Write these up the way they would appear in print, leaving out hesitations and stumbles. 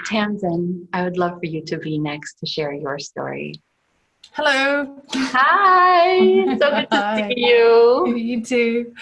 Tamsin, I would love for you to be next to share your story. Hello. Hi, so good to see Hi. you. You too.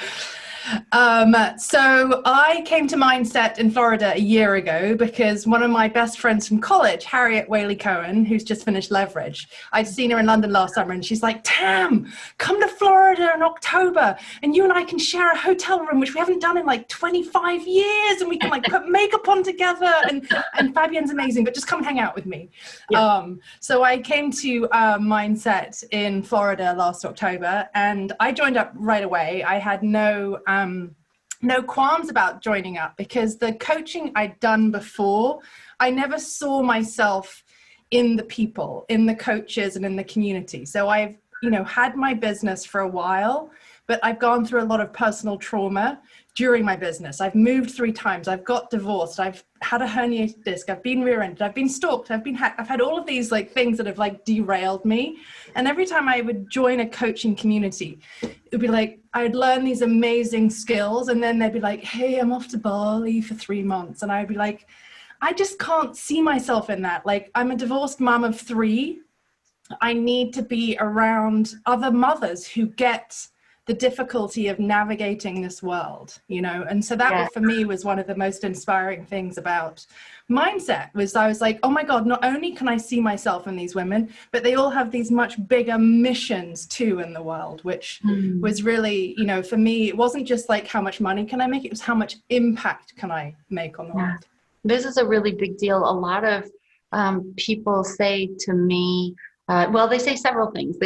So I came to Mindset in Florida a year ago because one of my best friends from college, Harriet Whaley Cohen, who's just finished Leverage, I'd seen her in London last summer and she's like, Tam, come to Florida in October and you and I can share a hotel room, which we haven't done in like 25 years, and we can like put makeup on together, and Fabienne's amazing, but just come hang out with me. Yeah. So I came to Mindset in Florida last October and I joined up right away. I had no qualms about joining up because the coaching I'd done before, I never saw myself in the people, in the coaches and in the community. So I've, had my business for a while, but I've gone through a lot of personal trauma during my business. I've moved 3 times. I've got divorced. I've had a herniated disc. I've been rear-ended. I've been stalked. I've been hacked. I've had all of these like things that have like derailed me. And every time I would join a coaching community, it would be like, I'd learn these amazing skills. And then they'd be like, hey, I'm off to Bali for 3 months. And I'd be like, I just can't see myself in that. Like, I'm a divorced mom of 3. I need to be around other mothers who get the difficulty of navigating this world, and so that for me was one of the most inspiring things about Mindset. Was I was like, oh my God, not only can I see myself in these women, but they all have these much bigger missions too in the world, which was really, for me, it wasn't just like how much money can I make, it was how much impact can I make on the world. This is a really big deal. A lot of people say to me, well, they say several things.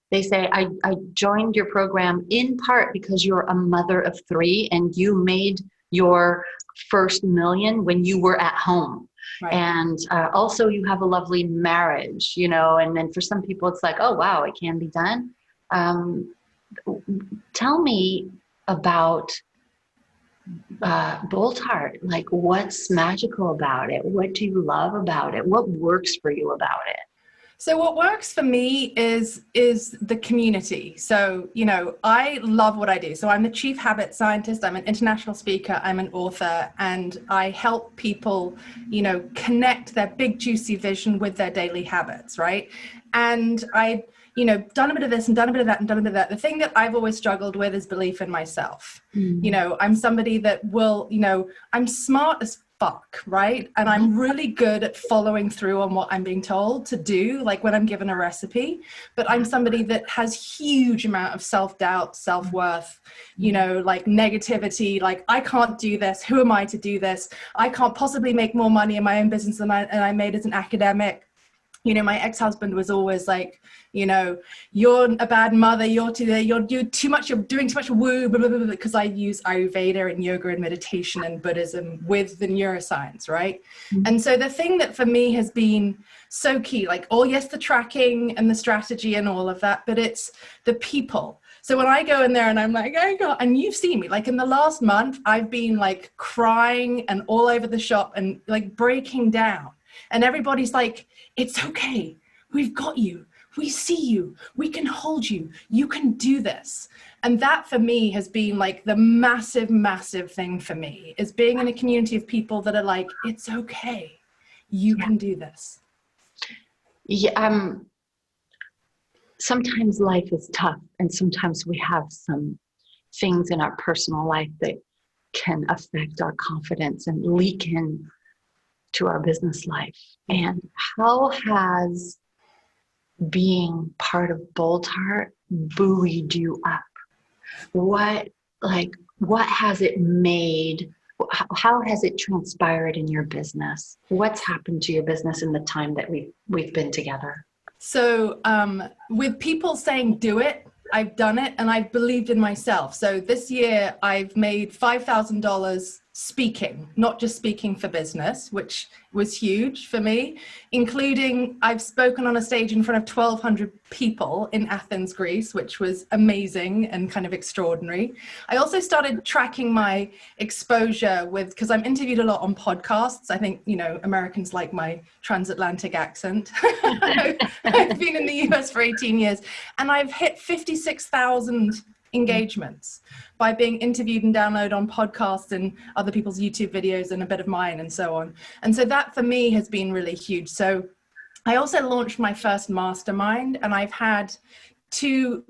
They say, I joined your program in part because you're a mother of 3 and you made your first million when you were at home. Right. And also you have a lovely marriage, and then for some people it's like, oh, wow, it can be done. Tell me about Boldheart. Like, what's magical about it? What do you love about it? What works for you about it? So what works for me is the community. So, I love what I do. So I'm the chief habit scientist. I'm an international speaker. I'm an author, and I help people, connect their big juicy vision with their daily habits. Right. And I, done a bit of this and done a bit of that and done a bit of that. The thing that I've always struggled with is belief in myself. I'm somebody that will, I'm smart as fuck, right? And I'm really good at following through on what I'm being told to do, like when I'm given a recipe, but I'm somebody that has huge amount of self-doubt, self-worth, like negativity, like I can't do this. Who am I to do this? I can't possibly make more money in my own business than I made as an academic. My ex-husband was always like, you're a bad mother, you're too much, you're doing too much woo, blah, blah, blah, because I use Ayurveda and yoga and meditation and Buddhism with the neuroscience, right? And so the thing that for me has been so key, like, oh yes, the tracking and the strategy and all of that, but it's the people. So when I go in there and I'm like, oh God, and you've seen me, like in the last month, I've been like crying and all over the shop and like breaking down. And everybody's like, it's okay. We've got you. We see you. We can hold you. You can do this. And that for me has been like the massive, massive thing for me, is being in a community of people that are like, it's okay. You can do this. Yeah. Sometimes life is tough, and sometimes we have some things in our personal life that can affect our confidence and leak in to our business life. And how has being part of Boldheart buoyed you up? What has it made? How has it transpired in your business? What's happened to your business in the time that we've been together? So with people saying do it, I've done it, and I've believed in myself. So this year I've made $5,000 speaking, not just speaking for business, which was huge for me, including I've spoken on a stage in front of 1,200 people in Athens, Greece, which was amazing and kind of extraordinary. I also started tracking my exposure because I'm interviewed a lot on podcasts. I think, Americans like my transatlantic accent. I've been in the US for 18 years and I've hit 56,000 engagements, by being interviewed and downloaded on podcasts and other people's YouTube videos and a bit of mine and so on. And so that for me has been really huge. So I also launched my first mastermind, and I've had two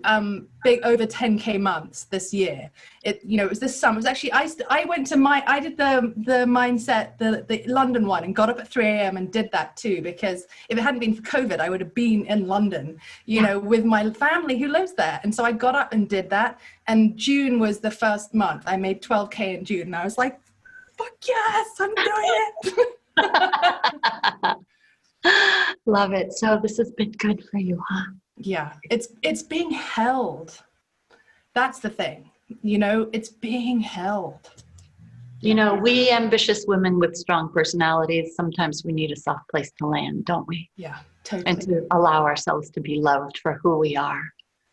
big over 10K months this year. It was this summer. It was actually, I went to I did the mindset, the London one, and got up at 3 a.m. and did that too, because if it hadn't been for COVID, I would have been in London, with my family who lives there. And so I got up and did that. And June was the first month. I made 12K in June, and I was like, fuck yes, I'm doing it. Love it. So this has been good for you, huh? Yeah, it's being held. That's the thing, it's being held. We ambitious women with strong personalities, sometimes we need a soft place to land, don't we? Yeah, totally. And to allow ourselves to be loved for who we are.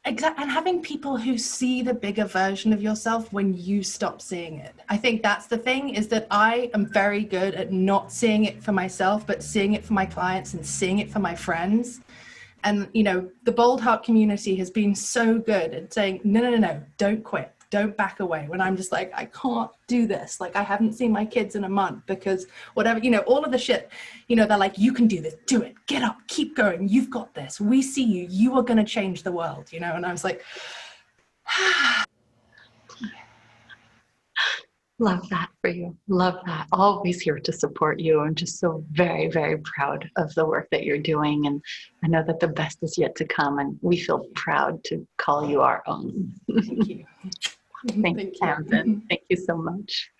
Exactly. And having people who see the bigger version of yourself when you stop seeing it. I think that's the thing, is that I am very good at not seeing it for myself, but seeing it for my clients and seeing it for my friends. And, the Boldheart community has been so good at saying, no, don't quit. Don't back away. When I'm just like, I can't do this. Like, I haven't seen my kids in a month because whatever, all of the shit, they're like, you can do this. Do it. Get up. Keep going. You've got this. We see you. You are going to change the world, And I was like, Love that for you. Love that. Always here to support you. I'm just so very, very proud of the work that you're doing. And I know that the best is yet to come. And we feel proud to call you our own. Thank you. Thank you, Tamsin. Thank you so much.